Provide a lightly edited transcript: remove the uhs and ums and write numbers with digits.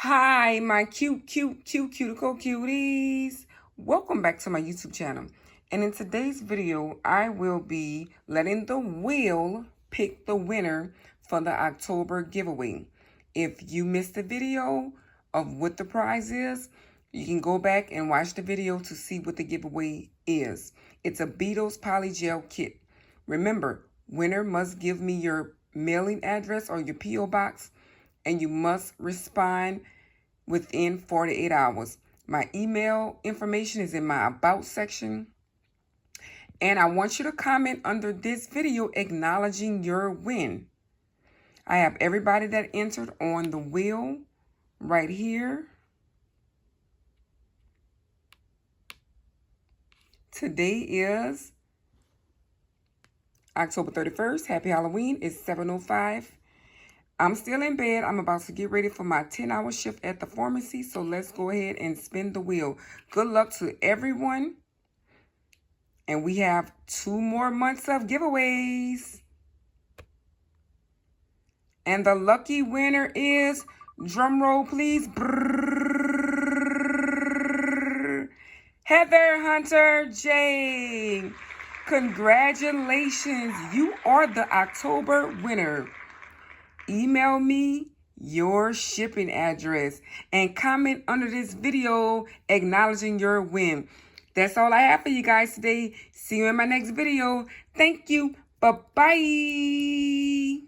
Hi, my cuticle cuties. Welcome back to my YouTube channel. And in today's video, I will be letting the wheel pick the winner for the October giveaway. If you missed the video of what the prize is, you can go back and watch the video to see what the giveaway is. It's a Beatles Polygel kit. Remember, winner must give me your mailing address or your P.O. box, and you must respond within 48 hours. My email information is in my About section. And I want you to comment under this video acknowledging your win. I have everybody that entered on the wheel right here. Today is October 31st. Happy Halloween. It's 7:05. I'm still in bed. I'm about to get ready for my 10-hour shift at the pharmacy. So let's go ahead and spin the wheel. Good luck to everyone. And we have 2 more months of giveaways. And the lucky winner is, drum roll please, Heather Hunter J. Congratulations. You are the October winner. Email me your shipping address and comment under this video acknowledging your win. That's all I have for you guys today. See you in my next video. Thank you. Bye-bye.